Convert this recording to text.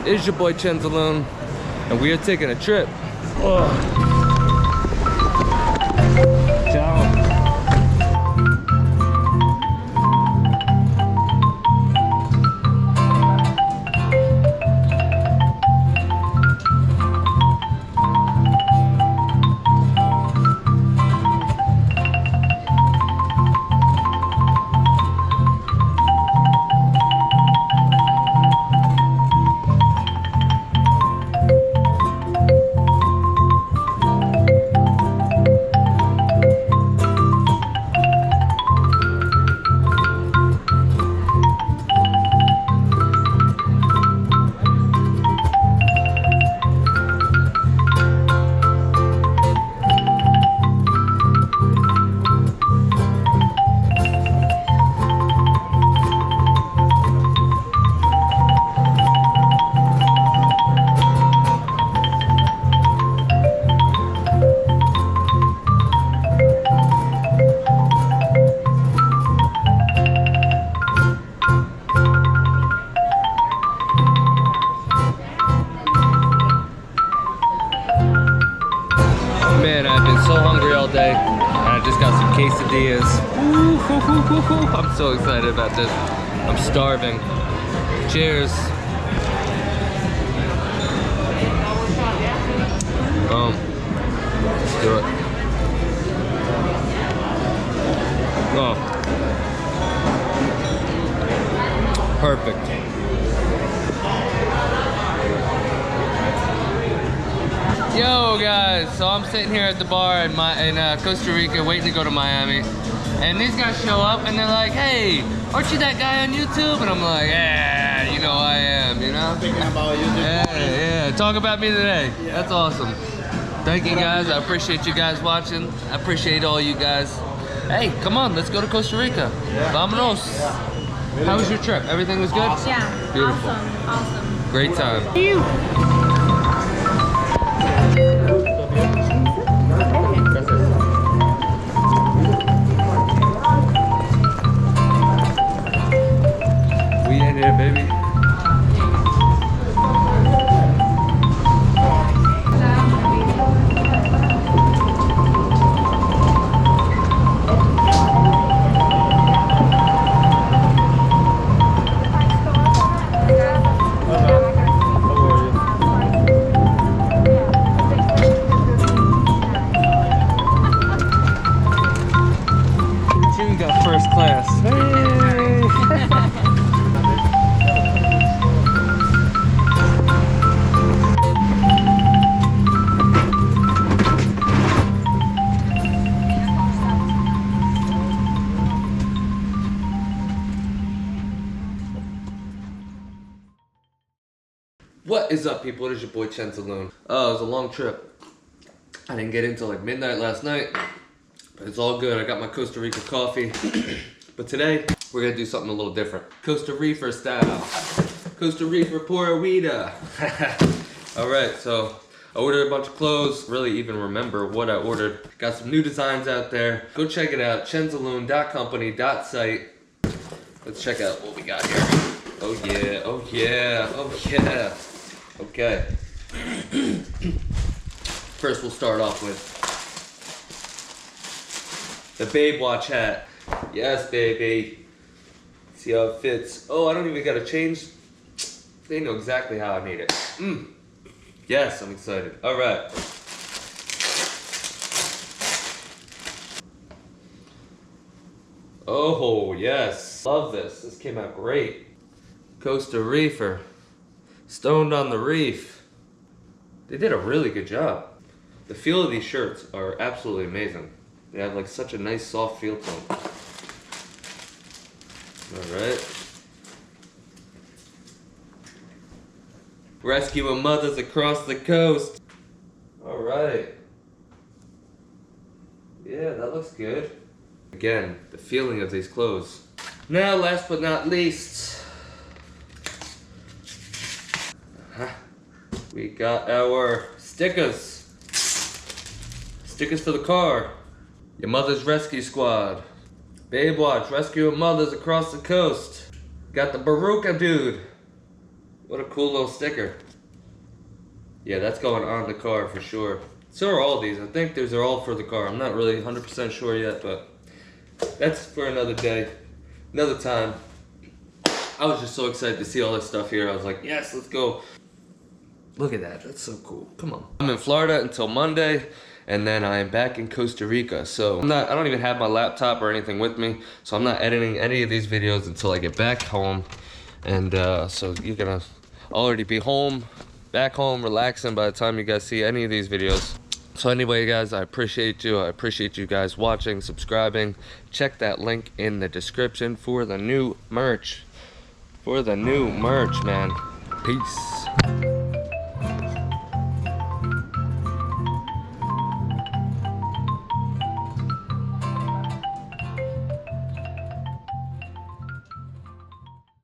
It is your boy Chenz alone, and we are taking a trip. Ciao. Man, I've been so hungry all day, and I just got some quesadillas. I'm so excited about this. I'm starving. Cheers. Let's do it. Oh. Perfect. Yo guys, so I'm sitting here at the bar in Costa Rica waiting to go to Miami, and these guys show up and they're like, hey, aren't you that guy on YouTube? And I'm like, yeah, you know I am, you know? Thinking about YouTube. Yeah, talk about me today. Yeah. That's awesome. Thank you guys, I appreciate you guys watching. I appreciate all you guys. Hey, come on, let's go to Costa Rica. Yeah. Vámonos. Yeah. Really How was your trip? Everything was good? Awesome. Yeah, beautiful. Awesome. Great time. We in here, baby. First class. Hey. What is up, people? It is your boy Chenz alone. Oh, it was a long trip. I didn't get in till like midnight last night. But it's all good. I got my Costa Rica coffee. But today, we're gonna do something a little different. Costa Rica style. Costa Rica Pura Vida. Alright, so I ordered a bunch of clothes. Really even remember what I ordered. Got some new designs out there. Go check it out. chenzalone.company.site. Let's check out what we got here. Oh yeah, oh yeah, oh yeah. Okay. First, we'll start off with the Babe Watch hat. Yes, baby. See how it fits. Oh, I don't even gotta change. They know exactly how I need it. Yes, I'm excited. All right. Oh, yes. Love this. This came out great. Costa Reefer. Stoned on the Reef. They did a really good job. The feel of these shirts are absolutely amazing. They have like such a nice soft feel to them. Alright. Rescuing mothers across the coast. Alright. Yeah, that looks good. Again, the feeling of these clothes. Now, last but not least, we got our stickers. Stickers for the car. Your Mother's Rescue Squad. Babe Watch, rescuing mothers across the coast. Got the Baruka dude. What a cool little sticker. Yeah, that's going on the car for sure. So are all these. I think these are all for the car. I'm not really 100% sure yet, but that's for another day, another time. I was just so excited to see all this stuff here. I was like, yes, let's go. Look at that. That's so cool. Come on. I'm in Florida until Monday, and then I am back in Costa Rica. So I don't even have my laptop or anything with me, so I'm not editing any of these videos until I get back home. And so you're gonna already be home, back home, relaxing by the time you guys see any of these videos. So anyway, guys, I appreciate you. I appreciate you guys watching, subscribing. Check that link in the description for the new merch. Man. Peace.